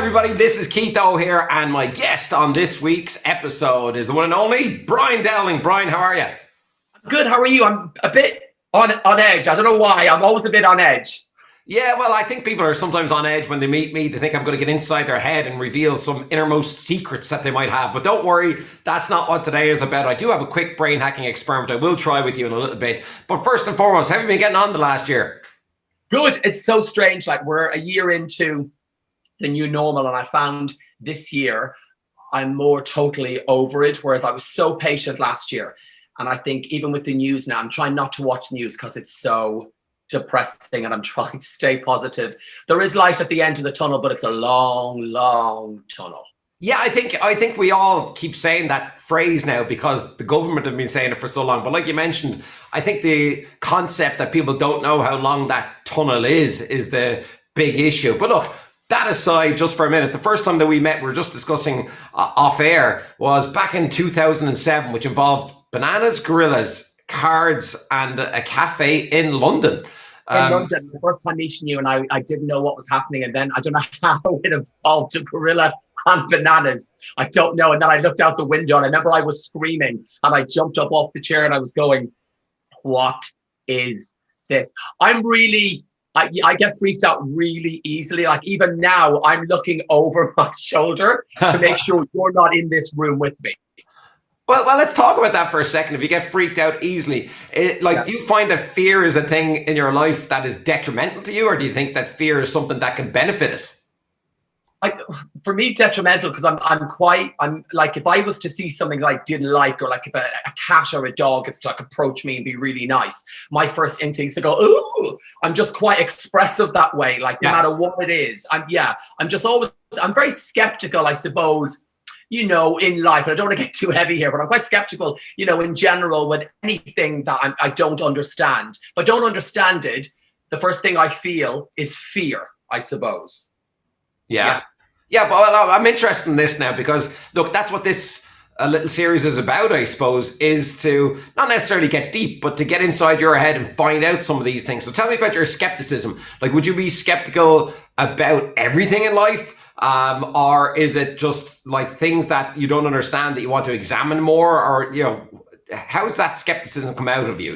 everybody, this is Keith O here, and my guest on this week's episode is the one and only Brian Dowling. Brian, how are you? Good, how are you? I'm a bit on edge. I don't know why. I'm always a bit on edge. Yeah, well, I think people are sometimes on edge when they meet me. They think I'm going to get inside their head and reveal some innermost secrets that they might have. But don't worry, that's not what today is about. I do have a quick brain hacking experiment I will try with you in a little bit. But first and foremost, how have you been getting on the last year? Good. It's so strange. Like, we're a year into the new normal, and I found this year I'm more totally over it, whereas I was so patient last year. And I think even with the news now, I'm trying not to watch the news because it's so depressing, and I'm trying to stay positive. There is light at the end of the tunnel, but it's a long, long tunnel. Yeah, I think we all keep saying that phrase now because the government have been saying it for so long. But like you mentioned, I think the concept that people don't know how long that tunnel is the big issue. But look, that aside, just for a minute, the first time that we met, we were just discussing off air, was back in 2007, which involved bananas, gorillas, cards, and a cafe in London. In London, the first time meeting you, and I didn't know what was happening. And then I don't know how it evolved to gorilla and bananas. I don't know. And then I looked out the window, and I remember I was screaming, and I jumped up off the chair, and I was going, what is this? I get freaked out really easily. Like, even now, I'm looking over my shoulder to make sure you're not in this room with me. Well, let's talk about that for a second. If you get freaked out easily, do you find that fear is a thing in your life that is detrimental to you, or do you think that fear is something that can benefit us? For me, detrimental, because I'm like, if I was to see something that I didn't like, or like if a cat or a dog is to like approach me and be really nice, my first instinct is to go, ooh. I'm just quite expressive that way, like no matter what it is. I'm very skeptical, I suppose, in life. And I don't want to get too heavy here, but I'm quite skeptical, in general, with anything that I don't understand. If I don't understand it, the first thing I feel is fear, I suppose. Yeah, but I'm interested in this now because, look, that's what this little series is about, I suppose, is to not necessarily get deep, but to get inside your head and find out some of these things. So tell me about your skepticism. Like, would you be skeptical about everything in life? Or is it just like things that you don't understand that you want to examine more? Or, how does that skepticism come out of you,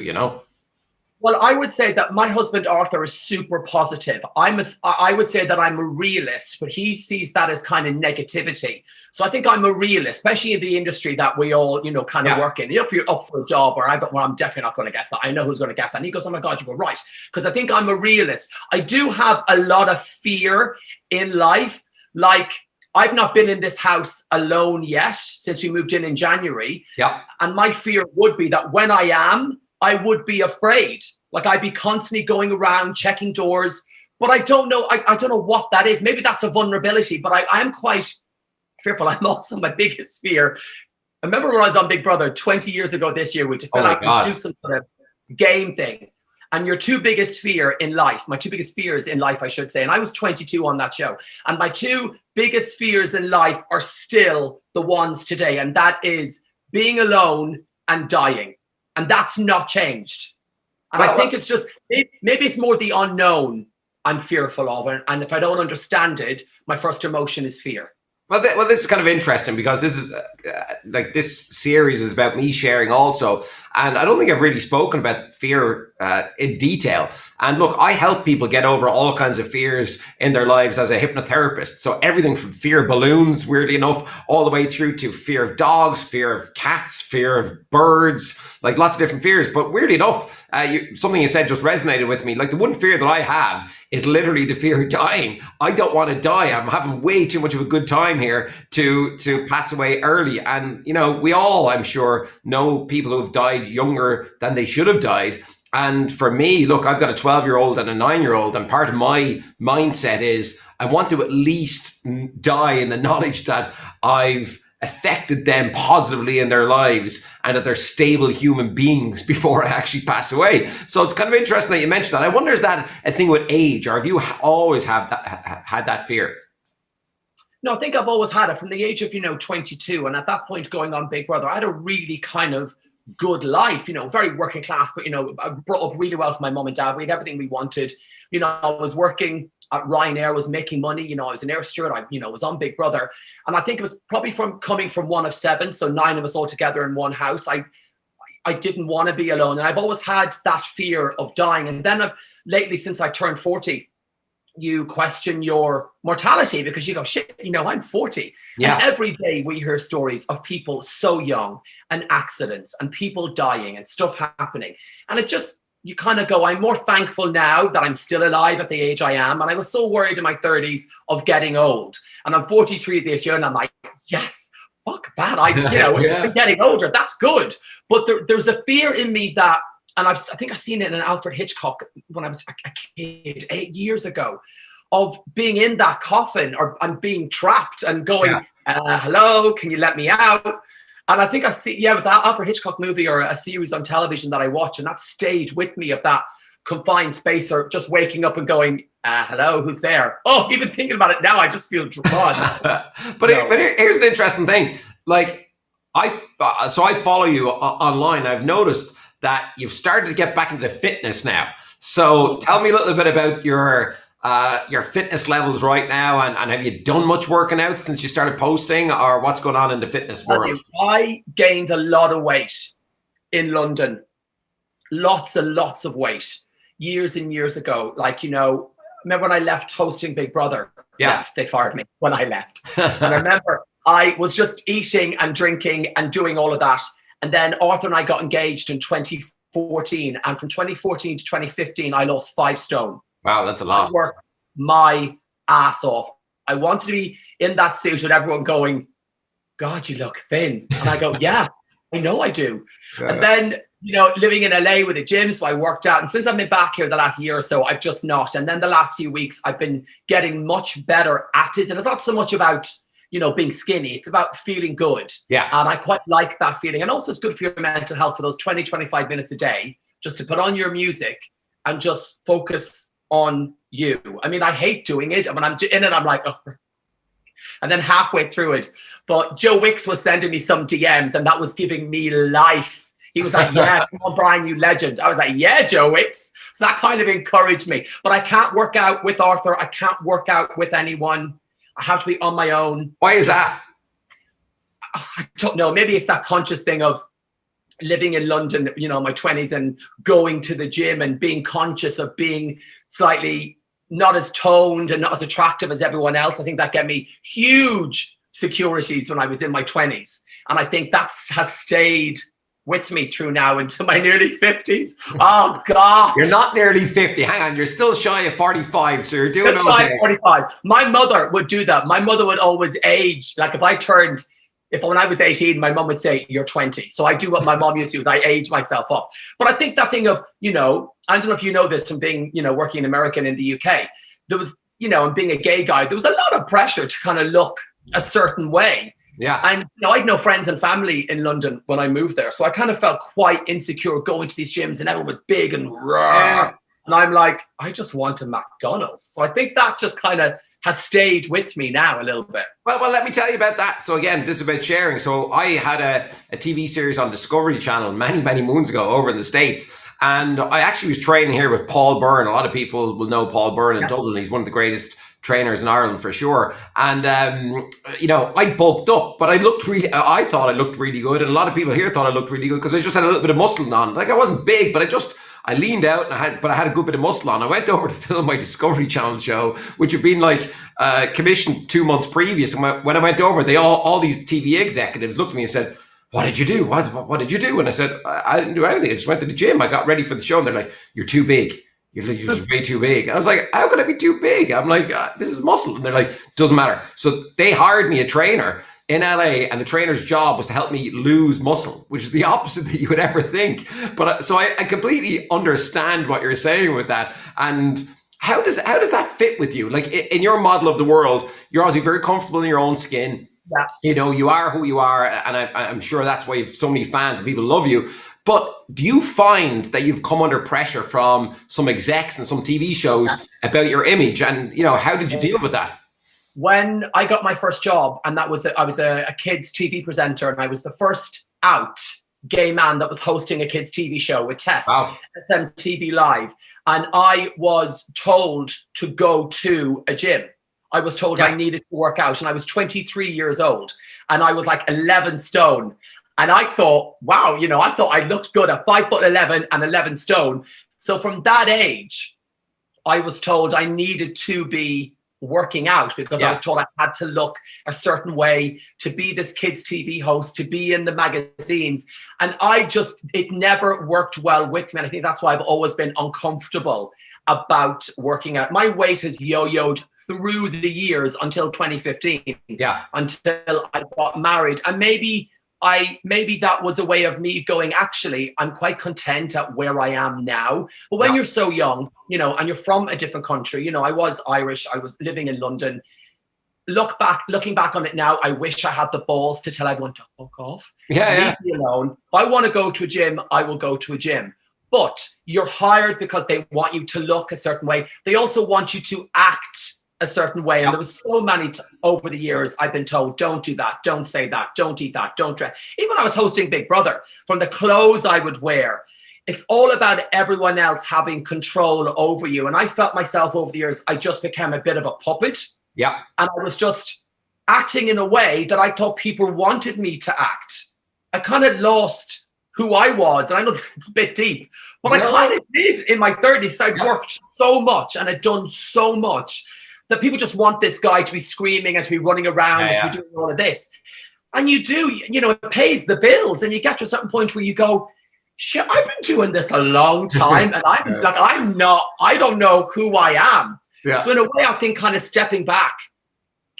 Well, I would say that my husband, Arthur, is super positive. I would say that I'm a realist, but he sees that as kind of negativity. So I think I'm a realist, especially in the industry that we all, kind of work in. If you're up for a job, or I'm definitely not going to get that. I know who's going to get that. And he goes, oh my God, you were right. Because I think I'm a realist. I do have a lot of fear in life. Like, I've not been in this house alone yet since we moved in January. Yeah. And my fear would be that when I would be afraid. Like, I'd be constantly going around checking doors, but I don't know. I don't know what that is. Maybe that's a vulnerability, but I'm quite fearful. I'm also, my biggest fear. I remember when I was on Big Brother 20 years ago this year, we to do some sort of game thing. And your two biggest fears in life, I should say, and I was 22 on that show. And my two biggest fears in life are still the ones today. And that is being alone and dying. And that's not changed. And I think it's just, maybe it's more the unknown I'm fearful of. And if I don't understand it, my first emotion is fear. Well, this is kind of interesting because this is this series is about me sharing also. And I don't think I've really spoken about fear in detail. And look, I help people get over all kinds of fears in their lives as a hypnotherapist. So everything from fear of balloons, weirdly enough, all the way through to fear of dogs, fear of cats, fear of birds, like lots of different fears. But weirdly enough, something you said just resonated with me. Like, the one fear that I have is literally the fear of dying. I don't want to die. I'm having way too much of a good time here to pass away early. And, we all, I'm sure, know people who have died younger than they should have died. And for me, look, I've got a 12-year-old and a 9-year-old, and part of my mindset is I want to at least die in the knowledge that I've affected them positively in their lives and that they're stable human beings before I actually pass away. So it's kind of interesting that you mentioned that. I wonder, is that a thing with age, or have you always had that fear? No, I think I've always had it from the age of, 22. And at that point, going on Big Brother, I had a really kind of good life, very working class, but, I brought up really well for my mom and dad. We had everything we wanted. I was working at Ryanair, was making money. You know, I was an air steward. I, you know, was on Big Brother. And I think it was probably from coming from one of seven, so 9 of us all together in one house. I didn't want to be alone. And I've always had that fear of dying. And then lately, since I turned 40, you question your mortality because you go, shit, you know, I'm 40. Yeah. And every day we hear stories of people so young and accidents and people dying and stuff happening. And it just, you kind of go, I'm more thankful now that I'm still alive at the age I am. And I was so worried in my 30s of getting old. And I'm 43 this year and I'm like, yes, fuck that. I'm getting older. That's good. But there's a fear in me that, and I think I've seen it in Alfred Hitchcock when I was a kid 8 years ago, of being in that coffin and being trapped and going, hello, can you let me out? And I think it was an Alfred Hitchcock movie or a series on television that I watched, and that stayed with me of that confined space, or just waking up and going, hello, who's there? Oh, even thinking about it now, I just feel drawn. But here's an interesting thing. Like, I follow you online. I've noticed that you've started to get back into fitness now. So tell me a little bit about your fitness levels right now, and have you done much working out since you started posting, or what's going on in the fitness world? I gained a lot of weight in London. Lots and lots of weight years and years ago. Like, you know, remember when I left hosting Big Brother? Yeah. They fired me when I left. And I remember I was just eating and drinking and doing all of that. And then Arthur and I got engaged in 2014. And from 2014 to 2015, I lost 5 stone. Wow, that's a lot. I worked my ass off. I wanted to be in that suit with everyone going, God, you look thin. And I go, yeah, I know I do. And then, you know, living in LA with a gym, so I worked out. And since I've been back here the last year or so, I've just not. And then the last few weeks, I've been getting much better at it. And it's not so much about, you know, being skinny. It's about feeling good. Yeah. And I quite like that feeling. And also it's good for your mental health for those 20, 25 minutes a day, just to put on your music and just focus on you. I mean, I hate doing it. I mean, I'm in it, I'm like, oh. And then halfway through it, but Joe Wicks was sending me some DMs and that was giving me life. He was like, yeah, come on, Brian, you legend. I was like, yeah, Joe Wicks. So that kind of encouraged me. But I can't work out with Arthur. I can't work out with anyone. I have to be on my own. Why is that? I don't know. Maybe it's that conscious thing of living in London, you know, my 20s, and going to the gym and being conscious of being slightly not as toned and not as attractive as everyone else. I think that gave me huge securities when I was in my 20s. And I think that has stayed with me through now into my nearly 50s. Oh, God. You're not nearly 50. Hang on. You're still shy of 45, so you're doing 55, okay. 45. My mother would do that. My mother would always age. Like if when I was 18, my mom would say, you're 20. So I do what my mom used to do, is I age myself up. But I think that thing of, you know, I don't know if you know this from being, you know, working in American in the UK, there was, you know, and being a gay guy, there was a lot of pressure to kind of look a certain way. Yeah. And, you know, I had no friends and family in London when I moved there. So I kind of felt quite insecure going to these gyms and everyone was big and raw. Yeah. And I'm like, I just want a McDonald's. So I think that just kind of has stayed with me now a little bit. Well, let me tell you about that. So again, this is about sharing. So I had a TV series on Discovery Channel many moons ago over in the States. And I actually was training here with Paul Byrne. A lot of people will know Paul Byrne in Dublin. He's one of the greatest trainers in Ireland for sure. And, you know, I bulked up, but I thought I looked really good. And a lot of people here thought I looked really good because I just had a little bit of muscle on. Like, I wasn't big, but I leaned out and I had a good bit of muscle on. I went over to film my Discovery Channel show, which had been like commissioned 2 months previous. And when I went over, all these TV executives looked at me and said, what did you do? What did you do? And I said, I didn't do anything. I just went to the gym. I got ready for the show. And they're like, you're too big. You're just way too big. And I was like, how could I be too big? I'm like, this is muscle. And they're like, doesn't matter. So they hired me a trainer in LA, and the trainer's job was to help me lose muscle, which is the opposite that you would ever think. But so I completely understand what you're saying with that. And how does that fit with you? Like, in your model of the world, you're obviously very comfortable in your own skin. Yeah. You know, you are who you are. And I'm sure that's why you have so many fans and people love you. But do you find that you've come under pressure from some execs and some TV shows about your image? And, you know, how did you deal with that? When I got my first job, and I was a kids TV presenter, and I was the first out gay man that was hosting a kids' TV show with Tess, Wow. SMTV Live. And I was told to go to a gym. I was told I needed to work out, and I was 23 years old, and I was like 11 stone. And I thought, wow, you know, I thought I looked good at 5'11" and 11 stone. So from that age, I was told I needed to be working out, because I was told I had to look a certain way to be this kids' TV host, to be in the magazines. And it never worked well with me. And I think that's why I've always been uncomfortable about working out. My weight has yo-yoed through the years until 2015, until I got married. And maybe that was a way of me going, actually, I'm quite content at where I am now. But when you're so young, you know, and you're from a different country, you know, I was Irish, I was living in London. Looking back on it now, I wish I had the balls to tell everyone to fuck off. Leave me alone. If I want to go to a gym, I will go to a gym. But you're hired because they want you to look a certain way. They also want you to act a certain way. And there was so many over the years I've been told, don't do that, don't say that, don't eat that, don't dress. Even when I was hosting Big Brother, from the clothes I would wear, it's all about everyone else having control over you. And I felt myself over the years, I just became a bit of a puppet. Yeah. And I was just acting in a way that I thought people wanted me to act. I kind of lost who I was. And I know it's a bit deep, but I kind of did in my 30s. I'd worked so much and had done so much that people just want this guy to be screaming and to be running around and to be doing all of this. And you do, you know, it pays the bills. And you get to a certain point where you go, shit, I've been doing this a long time. And I don't know who I am. Yeah. So in a way, I think kind of stepping back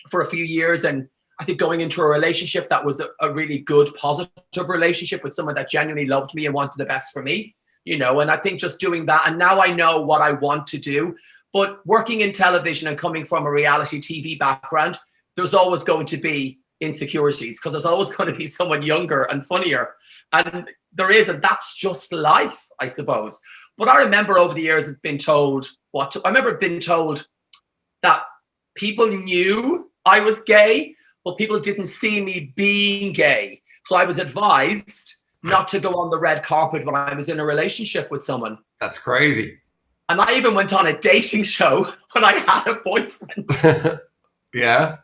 for a few years, and I think going into a relationship that was a really good, positive relationship with someone that genuinely loved me and wanted the best for me, you know, and I think just doing that. And now I know what I want to do. But working in television and coming from a reality TV background, there's always going to be insecurities, because there's always going to be someone younger and funnier. And there is, and that's just life, I suppose. But I remember over the years being told I remember being told that people knew I was gay, but people didn't see me being gay. So I was advised not to go on the red carpet when I was in a relationship with someone. That's crazy. And I even went on a dating show when I had a boyfriend. Yeah.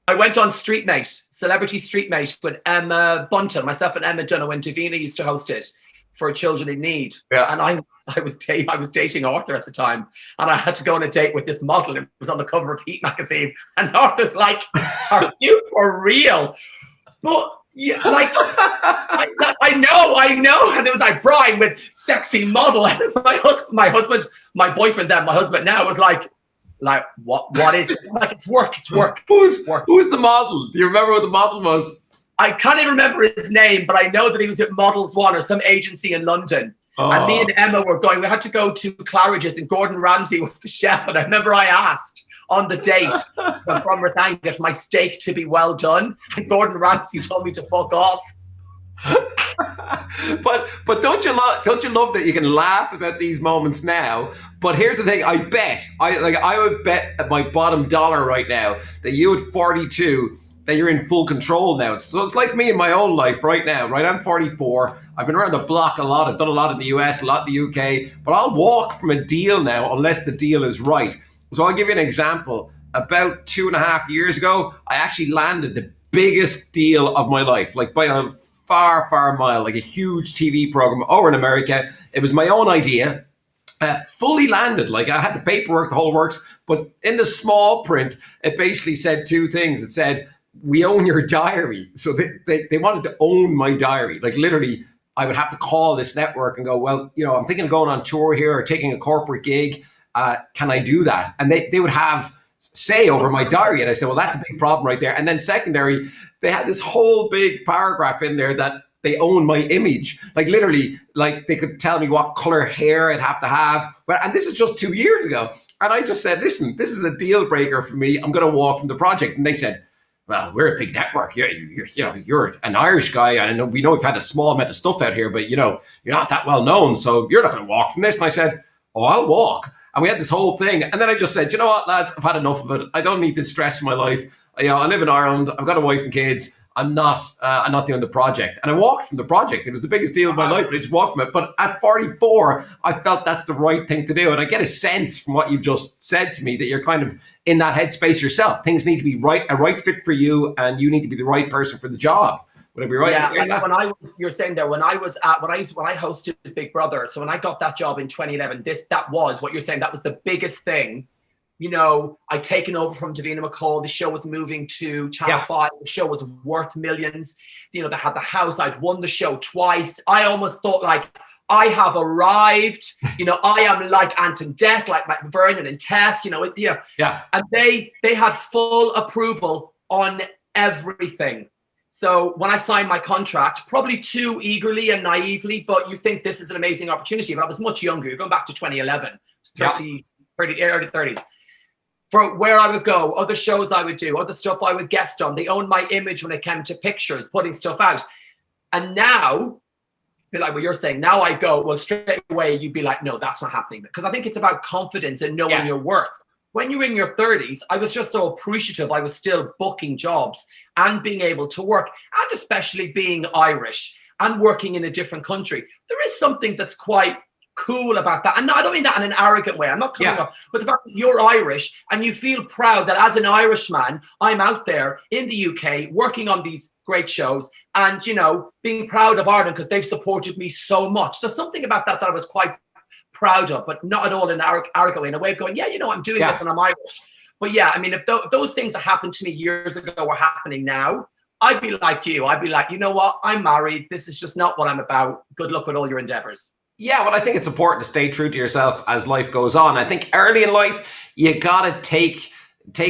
I went on Street Mate, Celebrity Street Mate, with Emma Bunton. Myself and Emma Dunno, when Davina used to host it for Children in Need. Yeah. And I was dating Arthur at the time, and I had to go on a date with this model. It was on the cover of Heat magazine, and Arthur's like, "Are you for real?" But yeah, like I know. And it was like Brian with sexy model, and my boyfriend then, my husband now, was like what is it? Like, it's work. Who's the model? Do you remember what the model was? I can't even remember his name, but I know that he was at Models One or some agency in London. Oh. And me and Emma were going. We had to go to Claridge's, and Gordon Ramsay was the chef. And I remember I asked on the date from Rathanga for my steak to be well done, and Gordon Ramsay told me to fuck off. but don't you love that you can laugh about these moments now? But here's the thing: I would bet at my bottom dollar right now that you at 42, that you're in full control now. So it's like me in my own life right now, right? I'm 44. I've been around the block a lot. I've done a lot in the US, a lot in the UK, but I'll walk from a deal now unless the deal is right. So I'll give you an example. About 2.5 years ago, I actually landed the biggest deal of my life, like by a far mile, like a huge TV program over in America. It was my own idea. Fully landed, like I had the paperwork, the whole works, but in the small print, it basically said two things. It said, "We own your diary." So they wanted to own my diary. Like literally, I would have to call this network and go, "Well, you know, I'm thinking of going on tour here or taking a corporate gig. Can I do that?" And they would have say over my diary. And I said, well, that's a big problem right there. And then secondary, they had this whole big paragraph in there that they own my image. Like literally, like they could tell me what color hair I'd have to have. And this is just 2 years ago. And I just said, listen, this is a deal breaker for me. I'm going to walk from the project. And they said, well, we're a big network. You're an Irish guy. And I know we know we've had a small amount of stuff out here, but you know, you're not that well known. So you're not going to walk from this. And I said, oh, I'll walk. And we had this whole thing. And then I just said, you know what, lads, I've had enough of it. I don't need this stress in my life. I live in Ireland. I've got a wife and kids. I'm not doing the project. And I walked from the project. It was the biggest deal of my life. I just walked from it. But at 44, I felt that's the right thing to do. And I get a sense from what you've just said to me that you're kind of in that headspace yourself. Things need to be a right fit for you, and you need to be the right person for the job. Would I be right in saying that? You're saying there, when I hosted Big Brother, so when I got that job in 2011, that was what you're saying. That was the biggest thing. I'd taken over from Davina McCall. The show was moving to Channel 5. The show was worth millions. They had the house. I'd won the show twice. I almost thought, like, I have arrived. I am like Anton Deck, like Vernon and Tess. And they had full approval on everything. So when I signed my contract, probably too eagerly and naively, but you think this is an amazing opportunity. But I was much younger. You're going back to 2011. I was 30, early 30s. For where I would go, other shows I would do, other stuff I would guest on. They owned my image when it came to pictures, putting stuff out. And now, like what you're saying, now I go, well, straight away, you'd be like, no, that's not happening. Because I think it's about confidence and knowing your worth. When you're in your 30s, I was just so appreciative. I was still booking jobs and being able to work, and especially being Irish and working in a different country. There is something that's quite cool about that. And no, I don't mean that in an arrogant way. I'm not coming up. But the fact that you're Irish and you feel proud that as an Irishman, I'm out there in the UK working on these great shows and, being proud of Ireland because they've supported me so much. There's something about that I was quite proud of, but not at all in an arrogant way, in a way of going, I'm doing this and I'm Irish. But if those things that happened to me years ago were happening now, I'd be like you. I'd be like, you know what? I'm married. This is just not what I'm about. Good luck with all your endeavors. Yeah, well, I think it's important to stay true to yourself as life goes on. I think early in life, you got to take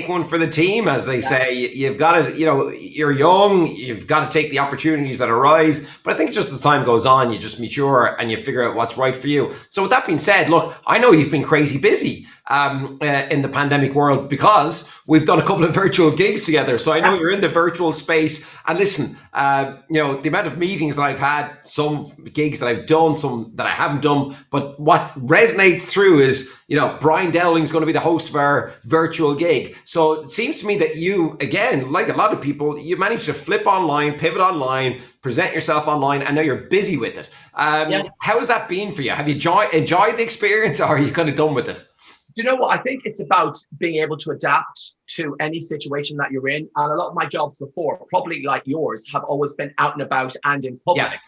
one for the team, as they say. You've got to, you're young, you've got to take the opportunities that arise. But I think just as time goes on, you just mature and you figure out what's right for you. So with that being said, look, I know you've been crazy busy in the pandemic world because we've done a couple of virtual gigs together. So I know you're in the virtual space. And listen, the amount of meetings that I've had, some gigs that I've done, some that I haven't done, but what resonates through is, Brian Dowling is going to be the host of our virtual gig. So it seems to me that you, again, like a lot of people, you managed to flip online, pivot online, present yourself online. I know you're busy with it. How has that been for you? Have you enjoyed the experience, or are you kind of done with it? Do you know what? I think it's about being able to adapt to any situation that you're in. And a lot of my jobs before, probably like yours, have always been out and about and in public. Yeah.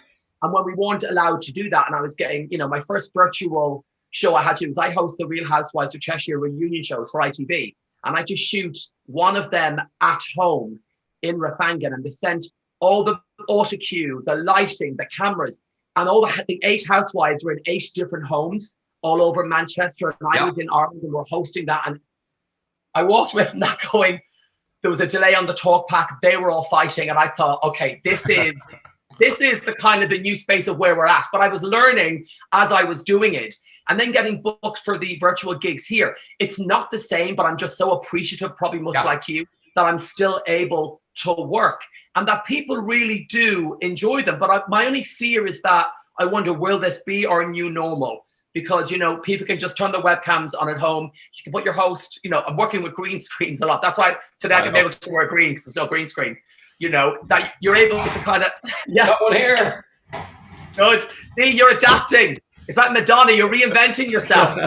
And when we weren't allowed to do that, and I was getting, my first virtual show I had to do was I host the Real Housewives of Cheshire reunion shows for ITV. And I just shoot one of them at home in Rathangan. And they sent all the auto cue, the lighting, the cameras, and all the 8 housewives were in 8 different homes all over Manchester, and I was in Ireland and we're hosting that. And I walked away from that going, there was a delay on the talk pack. They were all fighting. And I thought, okay, this is the kind of the new space of where we're at. But I was learning as I was doing it, and then getting booked for the virtual gigs here. It's not the same, but I'm just so appreciative, probably much like you, that I'm still able to work and that people really do enjoy them. But my only fear is that I wonder, will this be our new normal? Because, people can just turn the webcams on at home. You can put your host, I'm working with green screens a lot. That's why today I can be able to wear green because there's no green screen. That you're able to kind of, got one here. Good. See, you're adapting. It's like Madonna, you're reinventing yourself.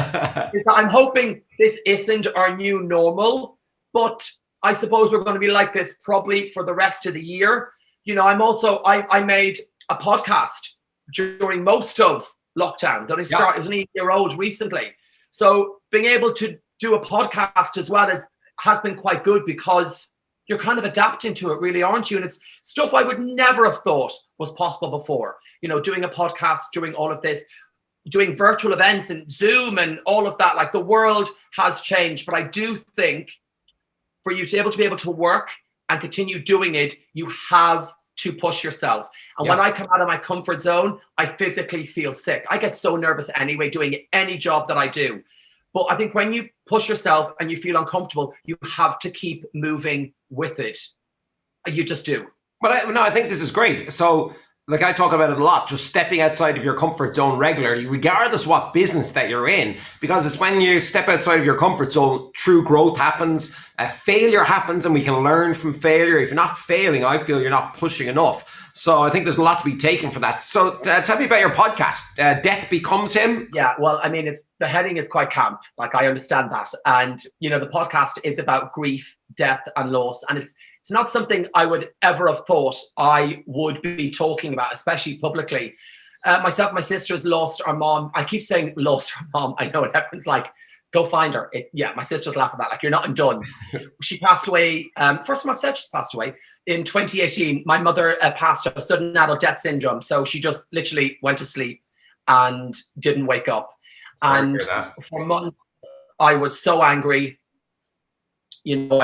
I'm hoping this isn't our new normal, but I suppose we're going to be like this probably for the rest of the year. I made a podcast during most of lockdown. It was only a year old recently. So being able to do a podcast as well has been quite good because you're kind of adapting to it, really, aren't you? And it's stuff I would never have thought was possible before. Doing a podcast, doing all of this, doing virtual events and Zoom and all of that. Like, the world has changed. But I do think for you to be able to work and continue doing it, you have to push yourself. And when I come out of my comfort zone, I physically feel sick. I get so nervous anyway doing any job that I do. But I think when you push yourself and you feel uncomfortable, you have to keep moving with it. You just do. But I think this is great. So like I talk about it a lot, just stepping outside of your comfort zone regularly, regardless what business that you're in, because it's when you step outside of your comfort zone, true growth happens, failure happens, and we can learn from failure. If you're not failing, I feel you're not pushing enough. So I think there's a lot to be taken from that. So tell me about your podcast, Death Becomes Him. Yeah, well, I mean, the heading is quite camp. Like, I understand that. And, you know, the podcast is about grief, death, and loss. And it's not something I would ever have thought I would be talking about, especially publicly. Myself, my sister's lost our mom. I keep saying lost our mom. I know, it everyone's like, go find her. My sister's laughing at that. Like, you're not done. She passed away. First time I've said she's passed away in 2018. My mother passed of sudden adult death syndrome. So she just literally went to sleep and didn't wake up. Sorry and for months, I was so angry. You know,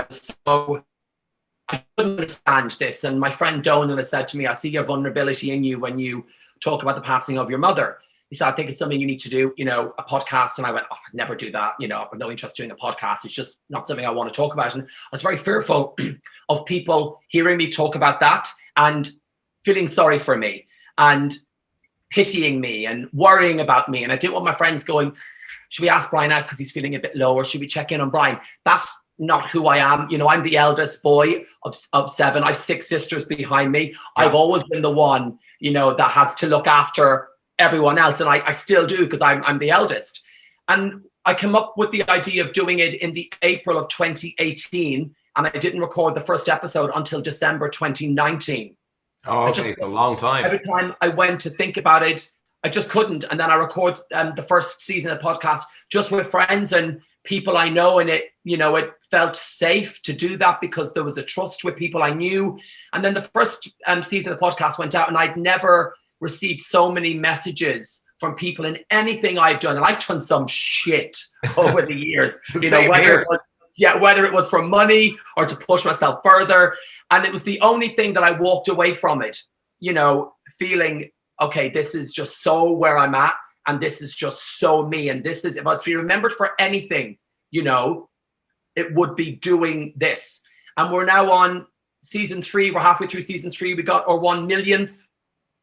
I couldn't understand this. And my friend Donald had said to me, I see your vulnerability in you when you talk about the passing of your mother. He said, I think it's something you need to do, you know, a podcast. And I went, I'd never do that. You know, I've no interest in doing a podcast. It's just not something I want to talk about. And I was very fearful of people hearing me talk about that and feeling sorry for me and pitying me and worrying about me. And I didn't want my friends going, should we ask Brian out because he's feeling a bit low, or should we check in on Brian? That's not who I am. You know, I'm the eldest boy of 7. I have 6 sisters behind me. Yeah. I've always been the one, you know, that has to look after everyone else. And I still do, because I'm the eldest. And I came up with the idea of doing it in the April of 2018. And I didn't record the first episode until December 2019. Oh, okay, a long time. Every time I went to think about it, I just couldn't. And then I recorded the first season of the podcast just with friends and people I know. And it felt safe to do that because there was a trust with people I knew. And then the first season of the podcast went out, and I'd never received so many messages from people in anything I've done. And I've done some shit over the years, whether it was for money or to push myself further. And it was the only thing that I walked away from it, you know, feeling, okay, this is just so where I'm at. And this is just so me. And this is, if I was to be remembered for anything, you know, it would be doing this. And we're now on season 3. We're halfway through season 3. We got our 1 millionth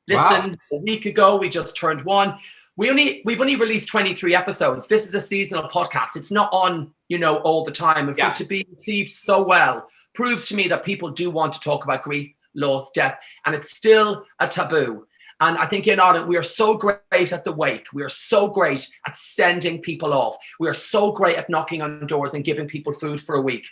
listen. Wow. A week ago. We just turned 1. We've only released 23 episodes. This is a seasonal podcast. It's not on, you know, all the time. And for it to be received so well proves to me that people do want to talk about grief, loss, death, and it's still a taboo. And I think in Ireland, we are so great at the wake. We are so great at sending people off. We are so great at knocking on doors and giving people food for a week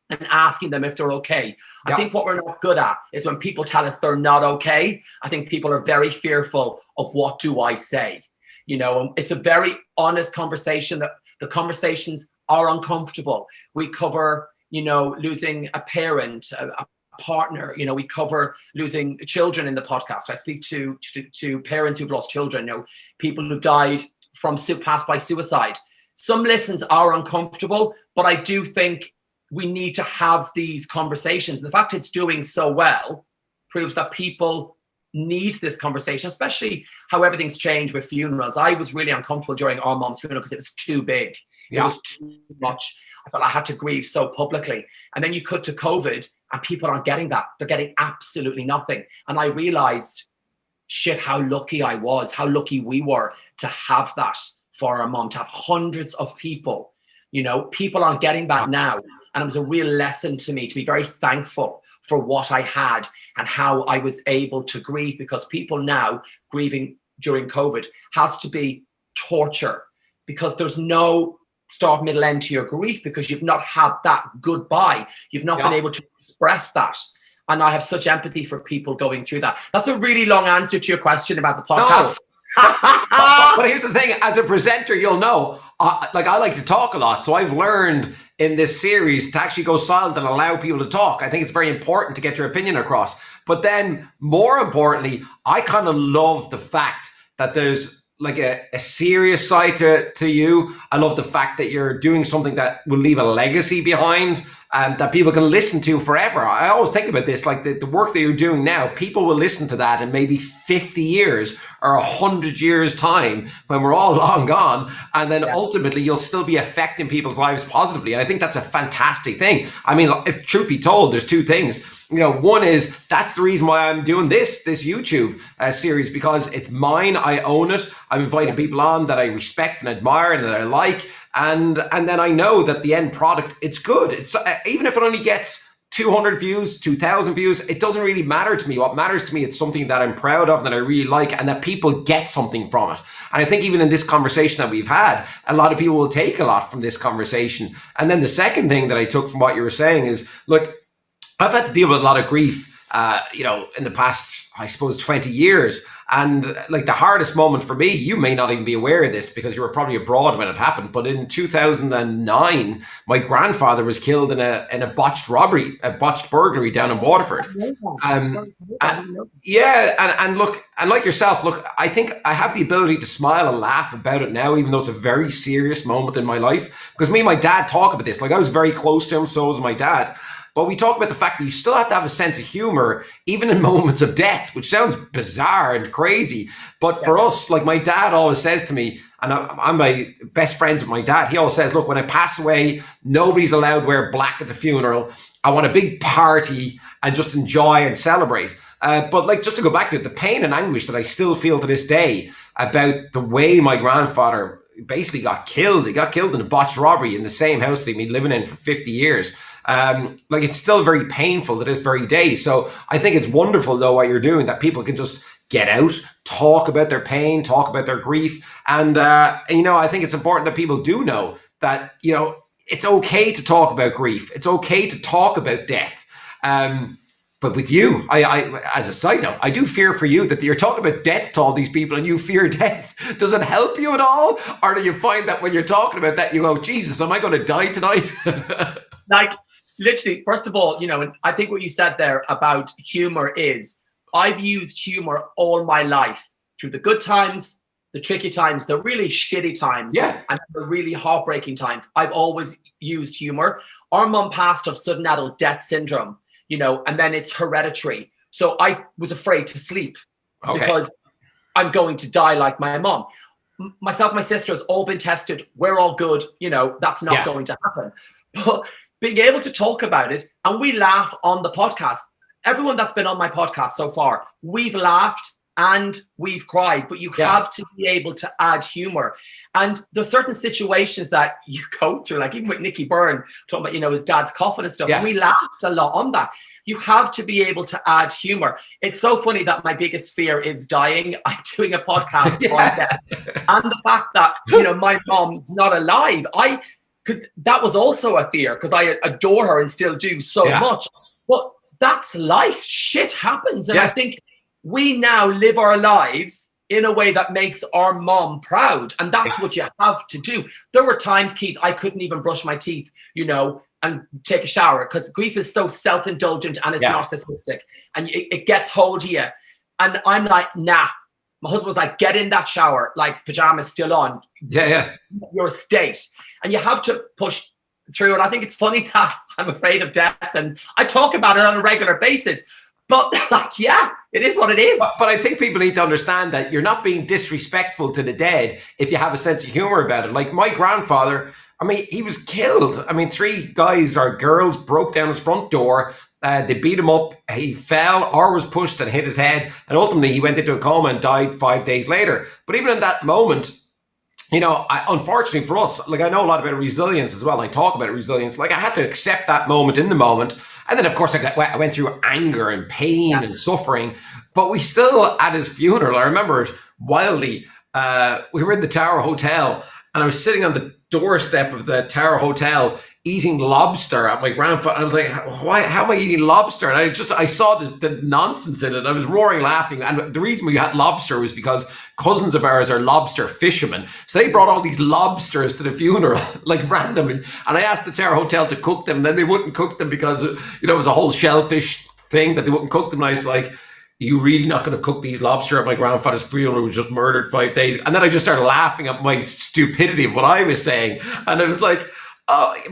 and asking them if they're okay. I think what we're not good at is when people tell us they're not okay. I think people are very fearful of, what do I say? You know, it's a very honest conversation. That the conversations are uncomfortable. We cover, you know, losing a parent, a partner. You know, we cover losing children in the podcast. I speak to parents who've lost children, you know, people who died from passed by suicide. Some listens are uncomfortable, but I do think we need to have these conversations. The fact it's doing so well proves that people need this conversation, especially how everything's changed with funerals. I was really uncomfortable during our mom's funeral because it was too big. It was too much. I felt I had to grieve so publicly. And then you cut to COVID and people aren't getting that. They're getting absolutely nothing. And I realized, shit, how lucky I was, how lucky we were to have that for our mom, to have hundreds of people. You know, people aren't getting that now. And it was a real lesson to me to be very thankful for what I had and how I was able to grieve, because people now grieving during COVID has to be torture, because there's no start, middle, end to your grief, because you've not had that goodbye. You've not been able to express that. And I have such empathy for people going through that. That's a really long answer to your question about the podcast. No. But here's the thing, as a presenter, you'll know, I like to talk a lot. So I've learned in this series to actually go silent and allow people to talk. I think it's very important to get your opinion across. But then more importantly, I kind of love the fact that there's like a serious side to you. I love the fact that you're doing something that will leave a legacy behind. that people can listen to forever. I always think about this, like the work that you're doing now, people will listen to that in maybe 50 years or 100 years time when we're all long gone. And then ultimately you'll still be affecting people's lives positively. And I think that's a fantastic thing. I mean, if truth be told, there's two things. One is that's the reason why I'm doing this YouTube series, because it's mine. I own it. I'm inviting people on that I respect and admire and that I like. And then I know that the end product, it's good. It's even if it only gets 200 views, 2,000 views, it doesn't really matter to me. What matters to me, it's something that I'm proud of, that I really like, and that people get something from it. And I think even in this conversation that we've had, a lot of people will take a lot from this conversation. And then the second thing that I took from what you were saying is, look, I've had to deal with a lot of grief, in the past, I suppose, 20 years. And like the hardest moment for me, you may not even be aware of this because you were probably abroad when it happened, but in 2009, my grandfather was killed in a botched robbery, a botched burglary down in Waterford. And look, and like yourself, look, I think I have the ability to smile and laugh about it now, even though it's a very serious moment in my life, because me and my dad talk about this. Like, I was very close to him, so was my dad. But we talk about the fact that you still have to have a sense of humor, even in moments of death, which sounds bizarre and crazy. But for us, like my dad always says to me, and I'm my best friends with my dad, he always says, look, when I pass away, nobody's allowed to wear black at the funeral. I want a big party and just enjoy and celebrate. But like, just to go back to it, the pain and anguish that I still feel to this day about the way my grandfather basically got killed. He got killed in a botched robbery in the same house that he'd been living in for 50 years. Like, it's still very painful to this very day. So I think it's wonderful, though, what you're doing, that people can just get out, talk about their pain, talk about their grief. And I think it's important that people do know that, it's okay to talk about grief. It's okay to talk about death. But with you, I as a side note, I do fear for you that you're talking about death to all these people and you fear death. Does it help you at all? Or do you find that when you're talking about that, you go, Jesus, am I going to die tonight? Like, literally, first of all, and I think what you said there about humor is, I've used humor all my life, through the good times, the tricky times, the really shitty times, and the really heartbreaking times. I've always used humor. Our mum passed of sudden adult death syndrome, and then it's hereditary. So I was afraid to sleep because I'm going to die like my mum. Myself, my sister has all been tested. We're all good. That's not going to happen. But being able to talk about it, and we laugh on the podcast. Everyone that's been on my podcast so far, we've laughed and we've cried, but you have to be able to add humor. And there's certain situations that you go through, like even with Nicky Byrne, talking about, his dad's coffin and stuff. And we laughed a lot on that. You have to be able to add humor. It's so funny that my biggest fear is dying. I'm doing a podcast on death. And the fact that, my mom's not alive, because that was also a fear, because I adore her and still do so much. But that's life. Shit happens. And I think we now live our lives in a way that makes our mom proud. And that's what you have to do. There were times, Keith, I couldn't even brush my teeth, and take a shower, because grief is so self-indulgent and it's narcissistic. And it gets hold of you. And I'm like, nah. My husband was like, get in that shower, like pajamas still on. Your state. And you have to push through. And I think it's funny that I'm afraid of death and I talk about it on a regular basis. But it is what it is. But I think people need to understand that you're not being disrespectful to the dead if you have a sense of humor about it. Like my grandfather, he was killed. 3 guys or girls broke down his front door. They beat him up. He fell or was pushed and hit his head. And ultimately he went into a coma and died 5 days later. But even in that moment, unfortunately for us, like I know a lot about resilience as well. And I talk about resilience. Like I had to accept that moment in the moment. And then of course I went through anger and pain and suffering, but we still, at his funeral, I remember it wildly. We were in the Tower Hotel and I was sitting on the doorstep of the Tower Hotel eating lobster at my grandfather. I was like, why? How am I eating lobster? And I saw the nonsense in it. I was roaring laughing. And the reason we had lobster was because cousins of ours are lobster fishermen. So they brought all these lobsters to the funeral, like randomly. And I asked the Tower Hotel to cook them. And then they wouldn't cook them because, it was a whole shellfish thing that they wouldn't cook them. And I was like, you really not going to cook these lobster at my grandfather's funeral who was just murdered 5 days? And then I just started laughing at my stupidity of what I was saying. And I was like,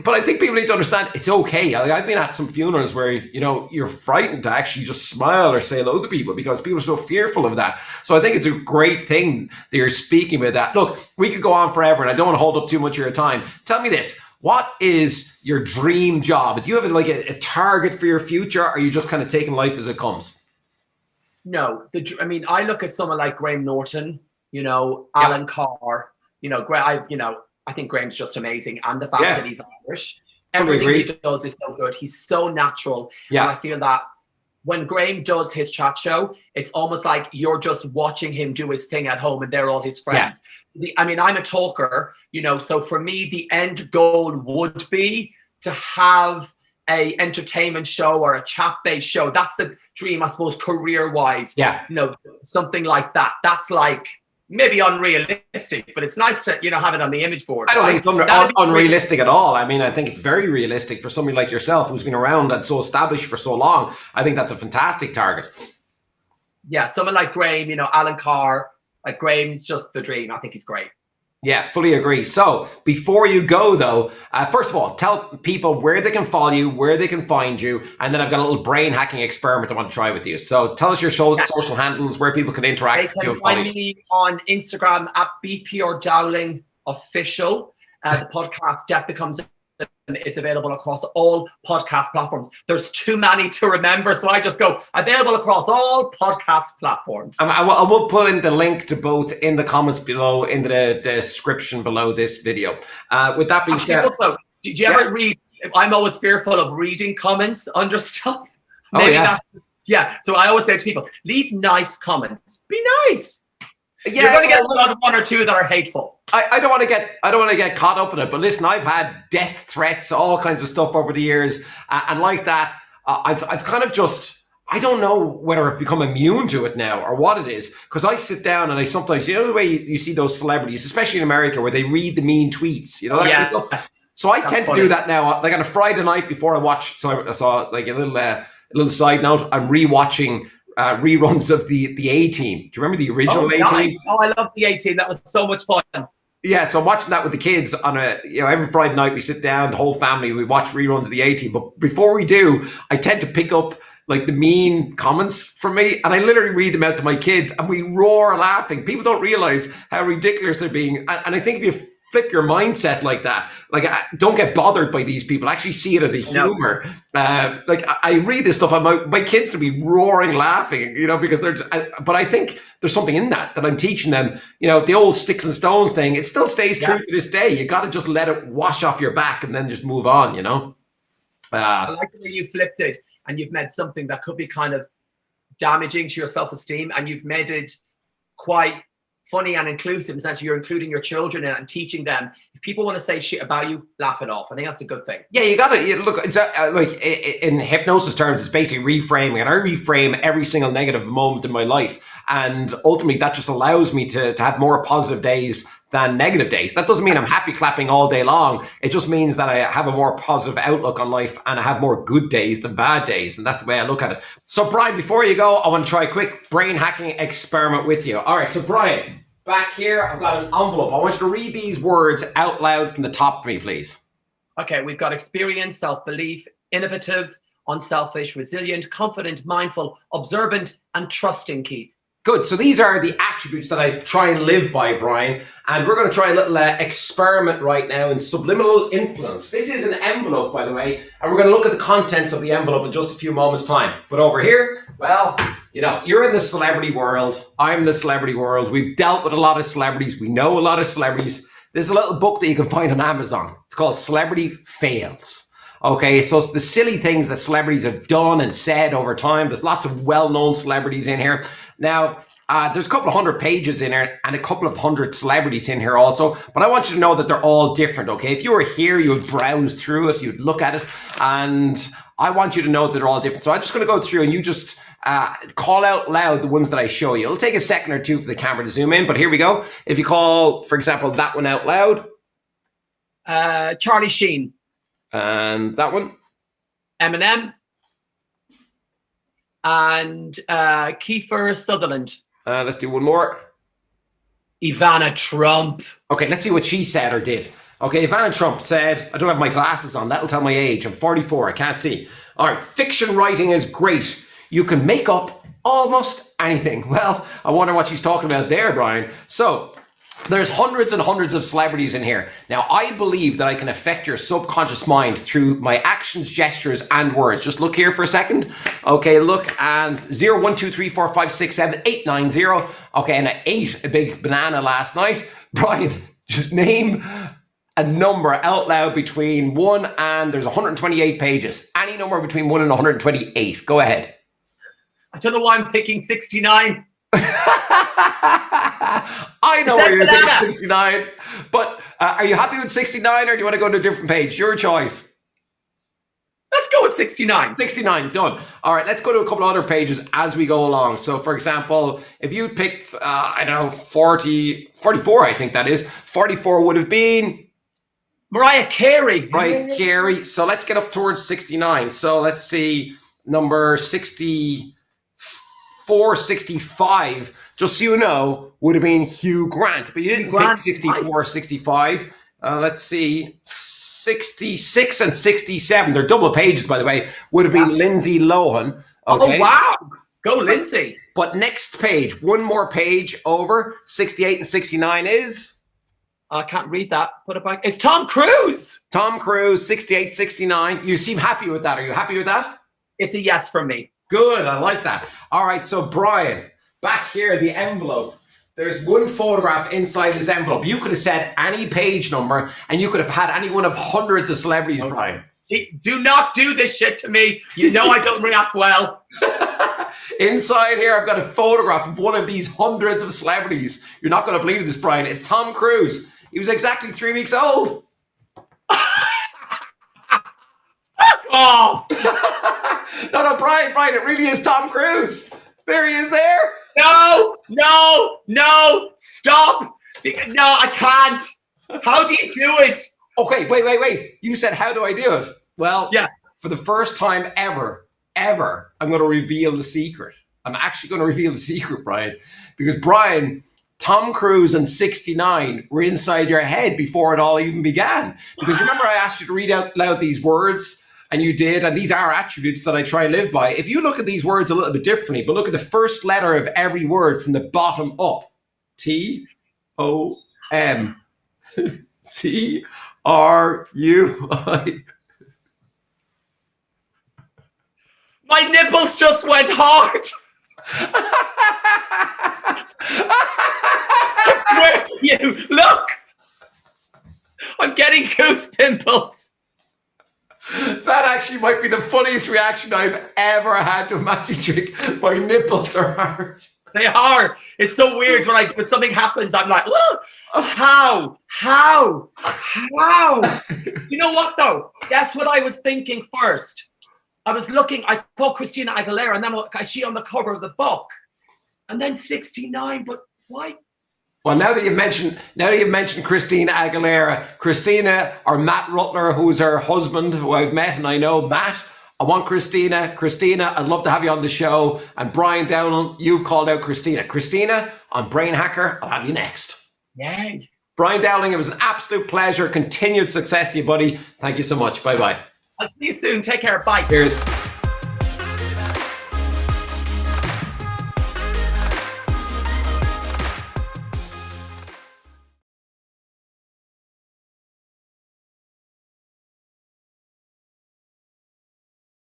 But I think people need to understand it's okay. I've been at some funerals where, you know, you're frightened to actually just smile or say hello to people because people are so fearful of that. So I think it's a great thing that you're speaking about that. Look, we could go on forever and I don't want to hold up too much of your time. Tell me this. What is your dream job? Do you have like a target for your future? Or are you just kind of taking life as it comes? No, I mean, I look at someone like Graham Norton, you know, Alan Carr, you know, I think Graham's just amazing. And the fact that he's Irish, everything he does is so good. He's so natural. Yeah. And I feel that when Graham does his chat show, it's almost like you're just watching him do his thing at home and they're all his friends. Yeah. I mean, I'm a talker, you know, so for me, the end goal would be to have a entertainment show or a chat-based show. That's the dream, I suppose, career-wise. Yeah. You know, something like that. That's like maybe unrealistic, but it's nice to, you know, have it on the image board. I don't think it's unrealistic at all. I mean, I think it's very realistic for somebody like yourself who's been around and so established for so long. I think that's a fantastic target. Yeah, someone like Graham, you know, Alan Carr, like Graham's just the dream. I think he's great. Yeah, fully agree. So before you go, though, first of all, tell people where they can follow you, where they can find you, and then I've got a little brain hacking experiment I want to try with you. So tell us your social handles, where people can interact. They can find me on Instagram at BPR Dowling Official. The podcast Death Becomes is available across all podcast platforms. There's too many to remember, so I just go available across all podcast platforms. I will put in the link to both in the comments below, in the description below this video. With that being said, also, did you ever read? I'm always fearful of reading comments under stuff. Maybe so I always say to people, leave nice comments. Be nice. Yeah, you're going to get one or two that are hateful. I don't want to get caught up in it. But listen, I've had death threats, all kinds of stuff over the years, and like that, I've kind of just, I don't know whether I've become immune to it now or what it is, because I sit down and I sometimes, you know, the way you see those celebrities, especially in America, where they read the mean tweets, you know, that kind of stuff. So I tend to do that now, like on a Friday night before I watch. So I saw like a little side note. I'm rewatching reruns of the A-Team. Do you remember the original A-Team? Nice. Oh, I love the A-Team. That was so much fun. Yeah, so I'm watching that with the kids on every Friday night we sit down, the whole family, we watch reruns of the A-Team. But before we do, I tend to pick up like the mean comments from me, and I literally read them out to my kids, and we roar laughing. People don't realize how ridiculous they're being, and I think if you flip your mindset like that, like don't get bothered by these people, actually see it as a humor. Like I read this stuff, my kids to be roaring laughing, you know, because but I think there's something in that I'm teaching them, you know, the old sticks and stones thing, it still stays true to this day. You got to just let it wash off your back and then just move on, you know. I like the way you flipped it and you've made something that could be kind of damaging to your self-esteem, and you've made it quite funny and inclusive. Essentially, you're including your children and teaching them. If people want to say shit about you, laugh it off. I think that's a good thing. Yeah, you gotta look. It's like in hypnosis terms, it's basically reframing, and I reframe every single negative moment in my life, and ultimately that just allows me to have more positive days than negative days. That doesn't mean I'm happy clapping all day long. It just means that I have a more positive outlook on life, and I have more good days than bad days, and that's the way I look at it. So Brian, before you go, I want to try a quick brain hacking experiment with you. All right, so Brian, back here, I've got an envelope. I want you to read these words out loud from the top for me, please. Okay, we've got experience, self-belief, innovative, unselfish, resilient, confident, mindful, observant, and trusting, Keith. Good. So these are the attributes that I try and live by, Brian. And we're going to try a little experiment right now in subliminal influence. This is an envelope, by the way, and we're going to look at the contents of the envelope in just a few moments' time. But over here, well, you know, you're in the celebrity world. I'm in the celebrity world. We've dealt with a lot of celebrities. We know a lot of celebrities. There's a little book that you can find on Amazon. It's called Celebrity Fails. Okay, so it's the silly things that celebrities have done and said over time. There's lots of well-known celebrities in here. Now, there's a couple of hundred pages in here and a couple of hundred celebrities in here also. But I want you to know that they're all different, okay? If you were here, you would browse through it, you'd look at it. And I want you to know that they're all different. So I'm just going to go through and you just call out loud the ones that I show you. It'll take a second or two for the camera to zoom in, but here we go. If you call, for example, that one out loud. Charlie Sheen. And that one? Eminem. And Kiefer Sutherland. Let's do one more. Ivana Trump. Okay, let's see what she said or did. Okay, Ivana Trump said, I don't have my glasses on. That'll tell my age. I'm 44. I can't see. All right, fiction writing is great. You can make up almost anything. Well, I wonder what she's talking about there, Brian. So there's hundreds and hundreds of celebrities in here. Now, I believe that I can affect your subconscious mind through my actions, gestures, and words. Just look here for a second. Okay, look, and 0, 1, 2, 3, 4, 5, 6, 7, 8, 9, 0. Okay, and I ate a big banana last night. Brian, just name a number out loud between 1 and there's 128 pages. Any number between 1 and 128. Go ahead. I don't know why I'm picking 69. I know where you're thinking 69, but are you happy with 69 or do you want to go to a different page? Your choice. Let's go with 69. 69, done. All right, let's go to a couple other pages as we go along. So, for example, if you picked, I don't know, 44, I think that is. 44 would have been... Mariah Carey. Mariah Carey. So let's get up towards 69. So let's see, number 64, 65, just so you know, would have been Hugh Grant. But you didn't pick 64, 65. Let's see, 66 and 67, they're double pages, by the way, would have been Lindsay Lohan. Okay. Oh, wow. Go, Lindsay. But next page, one more page over, 68 and 69 is... I can't read that. Put it back. It's Tom Cruise. Tom Cruise, 68, 69. You seem happy with that. Are you happy with that? It's a yes from me. Good. I like that. All right. So, Brian, back here, the envelope. There's one photograph inside this envelope. You could have said any page number and you could have had any one of hundreds of celebrities, okay. Brian. Do not do this shit to me. You know I don't react well. Inside here, I've got a photograph of one of these hundreds of celebrities. You're not going to believe this, Brian. It's Tom Cruise. He was exactly 3 weeks old. Fuck off. No, Brian, it really is Tom Cruise. There he is there. No, stop. No, I can't. How do you do it? Okay, wait. You said, how do I do it? Well, yeah. For the first time ever, I'm going to reveal the secret. I'm actually going to reveal the secret, Brian. Because, Brian, Tom Cruise and 69 were inside your head before it all even began. Because remember I asked you to read out loud these words, and you did, and these are attributes that I try and live by. If you look at these words a little bit differently, but look at the first letter of every word from the bottom up. T-O-M. C-R-U-I. My nipples just went hard. I swear to you, look. I'm getting goose pimples. That actually might be the funniest reaction I've ever had to a magic trick. My nipples are hard. They are. It's so weird when something happens, I'm like, oh, how? You know what though? Guess what I was thinking first? I was looking, I thought Christina Aguilera, and then I see on the cover of the book. And then 69, but why? Well, now that you've mentioned Christina Aguilera, Christina, or Matt Rutler, who's her husband, who I've met, and I know Matt, I want Christina. Christina, I'd love to have you on the show. And Brian Dowling, you've called out Christina. Christina, on Brain Hacker, I'll have you next. Yay. Brian Dowling, it was an absolute pleasure. Continued success to you, buddy. Thank you so much. Bye-bye. I'll see you soon. Take care. Bye. Cheers.